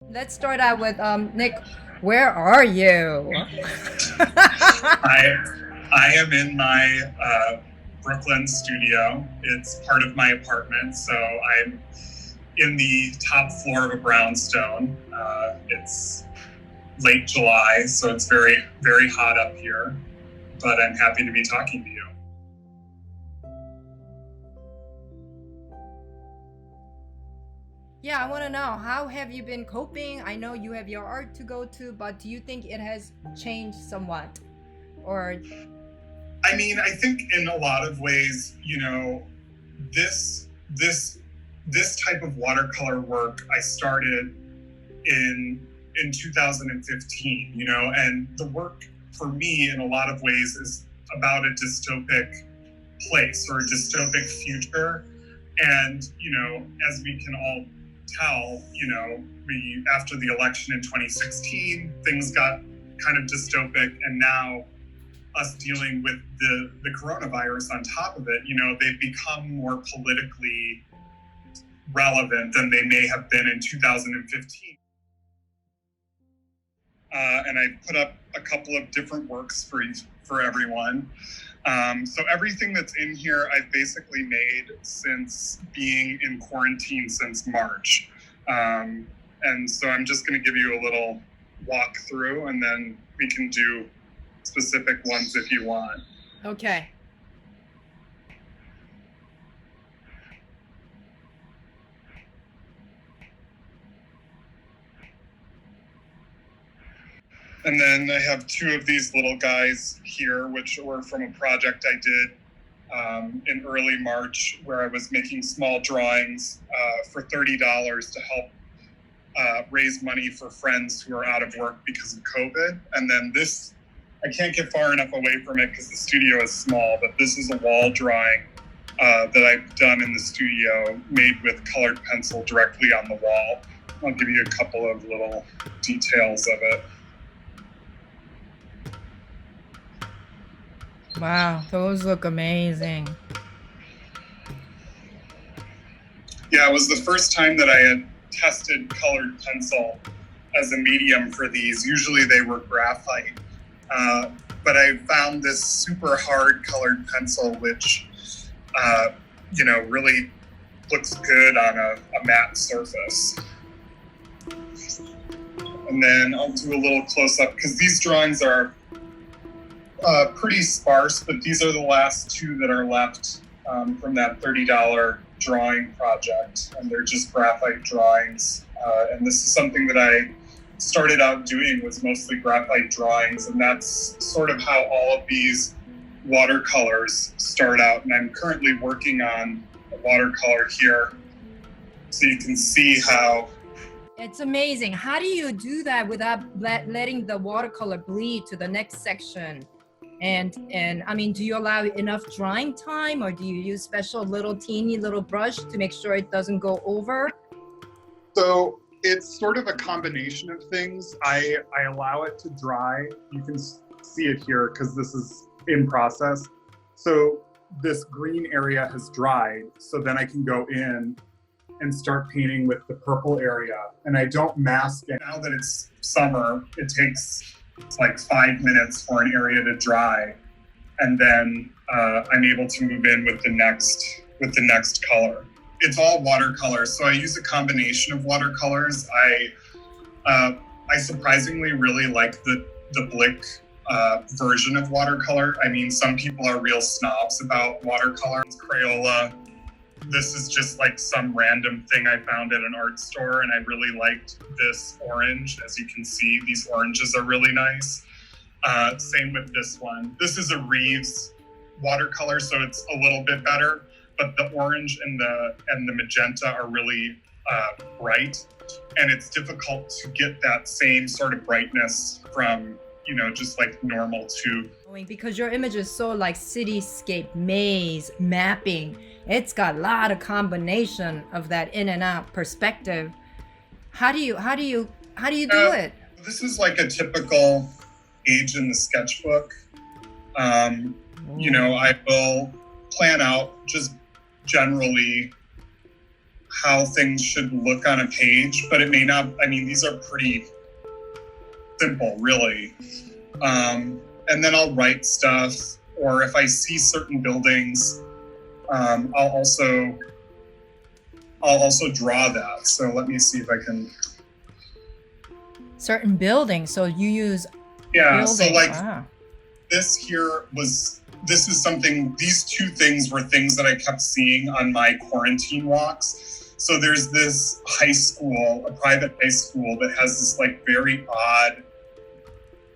Let's start out with Nick. Where are you? I I am in my Brooklyn studio. It's part of my apartment, so I'm in the top floor of a brownstone. It's late July, so it's very hot up here. But I'm happy to be talking to you. Yeah, I want to know, how have you been coping? I know you have your art to go to, but do you think it has changed somewhat? Or I mean, I think in a lot of ways, this this this type of watercolor work I started in 2015, and the work for me in a lot of ways is about a dystopic place or a dystopic future. And, as we can all tell, we after the election in 2016, things got kind of dystopic, and now us dealing with the coronavirus on top of it, they've become more politically relevant than they may have been in 2015. And I put up a couple of different works for everyone. So everything that's in here, I've basically made since being in quarantine since March. And so I'm just going to give you a little walk through, and then we can do specific ones if you want. okay. And then I have two of these little guys here, which were from a project I did in early March, where I was making small drawings for $30 to help raise money for friends who are out of work because of COVID. And then this, I can't get far enough away from it because the studio is small, but this is a wall drawing that I've done in the studio, made with colored pencil directly on the wall. I'll give you a couple of little details of it. Wow, those look amazing. Yeah, it was the first time that I had tested colored pencil as a medium for these. Usually they were graphite, but I found this super hard colored pencil, which, really looks good on a matte surface. And then I'll do a little close up because these drawings are pretty sparse, but these are the last two that are left from that $30 drawing project, and they're just graphite drawings. And this is something that I started out doing, was mostly graphite drawings, and that's sort of how all of these watercolors start out. And I'm currently working on a watercolor here, so you can see how. It's amazing. How do you do that without letting the watercolor bleed to the next section? And I mean, do you allow enough drying time, or do you use special little teeny little brush to make sure it doesn't go over? So it's sort of a combination of things. I allow it to dry. You can see it here because this is in process. So this green area has dried. So then I can go in and start painting with the purple area. And I don't mask it. Now that it's summer, it takes like 5 minutes for an area to dry. And then I'm able to move in with the next color. It's all watercolors, so I use a combination of watercolors. I surprisingly really like the Blick version of watercolor. I mean, some people are real snobs about watercolor. Crayola. This is just like some random thing I found at an art store, and I really liked this orange. As you can see, these oranges are really nice. Same with this one. This is a Reeves watercolor, so it's a little bit better, but the orange and the magenta are really bright, and it's difficult to get that same sort of brightness from just like normal tube. Because your image is so like cityscape, maze, mapping. It's got a lot of combination of that in and out perspective. How do you do it? This is like a typical page in the sketchbook. I will plan out just generally how things should look on a page, but it may not. I mean, these are pretty simple, really. And then I'll write stuff, or if I see certain buildings, I'll also draw that. So let me see if I can. Certain buildings. So you use buildings. So like this is something, these two things were things that I kept seeing on my quarantine walks. So there's this high school, a private high school that has this like very odd,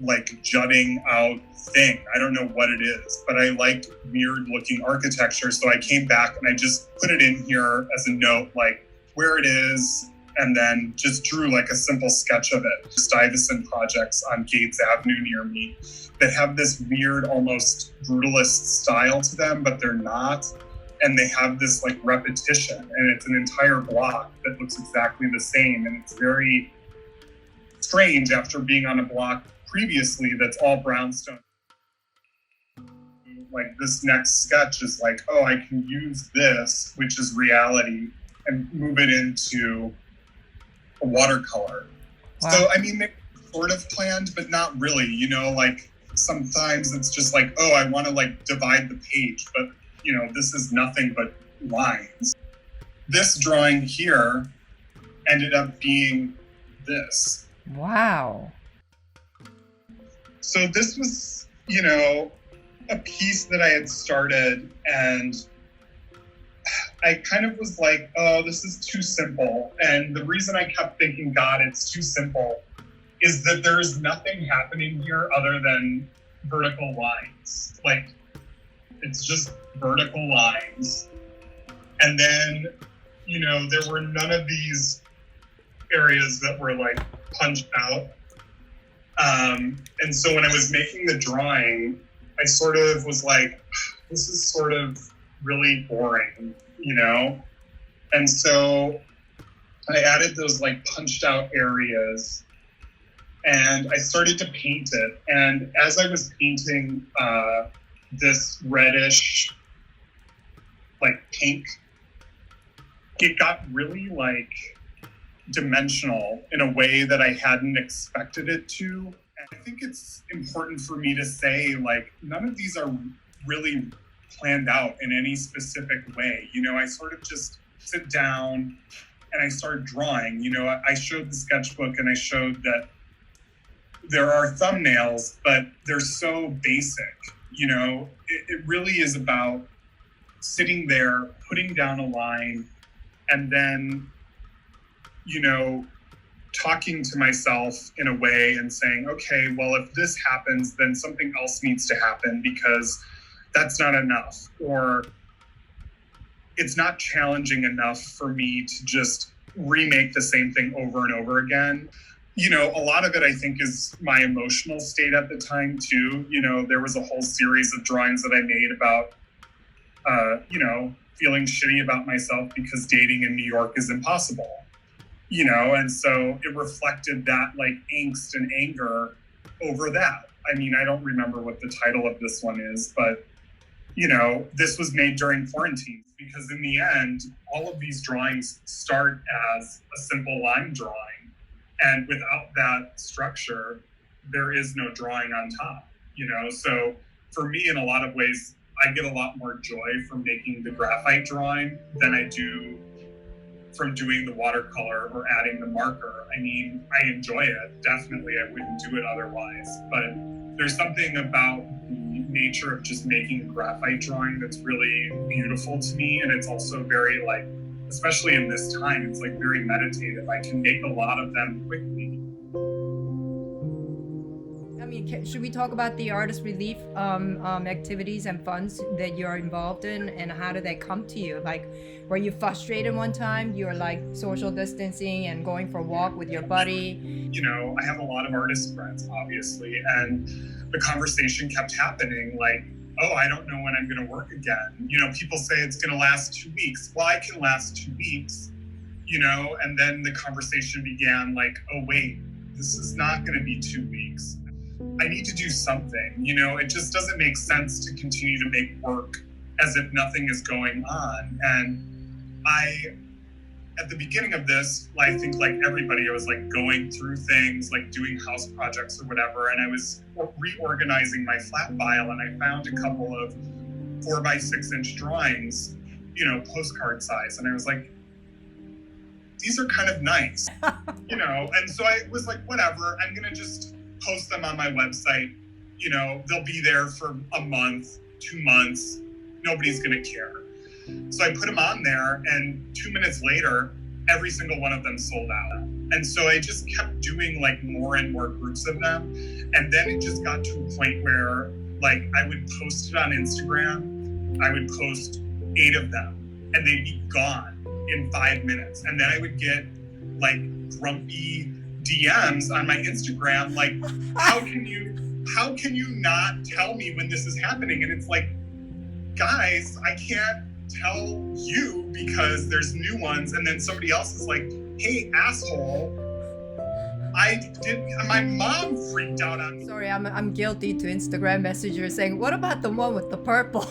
like jutting out thing. I don't know what it is, but I like weird looking architecture. So I came back and I just put it in here as a note, like where it is, and then just drew like a simple sketch of it. Stuyvesant projects on Gates Avenue near me that have this weird, almost brutalist style to them, but they're not. And they have this like repetition, and it's an entire block that looks exactly the same. And it's very strange after being on a block previously that's all brownstone. Like this next sketch is like, oh, I can use this, which is reality, and move it into a watercolor. Wow. So, I mean, they're sort of planned, but not really, you know, like sometimes it's just like, oh, I want to like divide the page, but you know, this is nothing but lines. This drawing here ended up being this. Wow. So this was, you know, a piece that I had started, and I kind of was like, oh, this is too simple. And the reason I kept thinking, God, it's too simple, is that there's nothing happening here other than vertical lines. Like, it's just vertical lines. And then, you know, there were none of these areas that were like punched out. And so when I was making the drawing, I sort of was like, this is sort of really boring, you know? And so I added those like punched out areas, and I started to paint it. And as I was painting this reddish, like pink, it got really like dimensional in a way that I hadn't expected it to. And I think it's important for me to say, like, none of these are really planned out in any specific way. You know, I sort of just sit down and I start drawing. You know, I showed the sketchbook and I showed that there are thumbnails, but they're so basic. You know, it really is about sitting there, putting down a line, and then, you know, talking to myself in a way and saying, okay, well, if this happens, then something else needs to happen because that's not enough, or it's not challenging enough for me to just remake the same thing over and over again. You know, a lot of it, I think, is my emotional state at the time, too. You know, there was a whole series of drawings that I made about, you know, feeling shitty about myself because dating in New York is impossible. You know, and so it reflected that like angst and anger over that. I mean, I don't remember what the title of this one is, but, you know, this was made during quarantine because in the end, all of these drawings start as a simple line drawing. And without that structure, there is no drawing on top, you know? So for me, in a lot of ways, I get a lot more joy from making the graphite drawing than I do from doing the watercolor or adding the marker. I mean, I enjoy it. Definitely, I wouldn't do it otherwise. But there's something about the nature of just making a graphite drawing that's really beautiful to me. And it's also very like, especially in this time, it's like very meditative. I can make a lot of them quickly. I mean, should we talk about the artist relief activities and funds that you're involved in, and how did they come to you? Like, were you frustrated one time? You were like social distancing and going for a walk with your buddy? You know, I have a lot of artist friends, obviously, and the conversation kept happening like, oh, I don't know when I'm going to work again. You know, people say it's going to last 2 weeks. Well, I can last 2 weeks, you know, and then the conversation began like, oh, wait, this is not going to be 2 weeks. I need to do something, you know, it just doesn't make sense to continue to make work as if nothing is going on. And I at the beginning of this, I think like everybody, I was like going through things, like doing house projects or whatever, and I was reorganizing my flat file, and I found a couple of 4x6 inch drawings, you know, postcard size, and I was like, these are kind of nice, you know, and so I was like, whatever, I'm gonna just post them on my website, you know, they'll be there for a month, 2 months, nobody's gonna care. So I put them on there, and 2 minutes later, every single one of them sold out. And so I just kept doing like more and more groups of them. And then it just got to a point where like I would post it on Instagram, I would post 8 of them, and they'd be gone in 5 minutes. And then I would get like grumpy DMs on my Instagram, like, how can you not tell me when this is happening? And it's like, guys, I can't tell you because there's new ones. And then somebody else is like, hey, asshole, my mom freaked out on me. Sorry, I'm guilty to Instagram messenger saying, what about the one with the purple?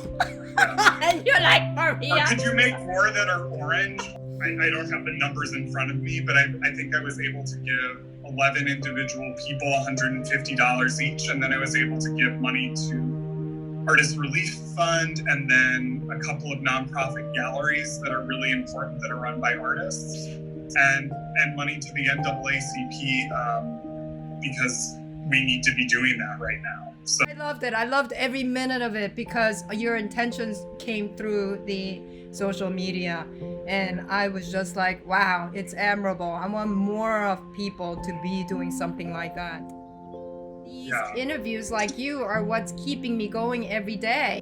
Yeah. And you're like, Maria. Could you make more that are orange? I don't have the numbers in front of me, but I think I was able to give 11 individual people $150 each. And then I was able to give money to Artist Relief Fund, and then a couple of nonprofit galleries that are really important that are run by artists, and money to the NAACP because we need to be doing that right now. So I loved it. I loved every minute of it because your intentions came through the social media, and I was just like, wow, it's admirable. I want more of people to be doing something like that. These interviews like you are what's keeping me going every day.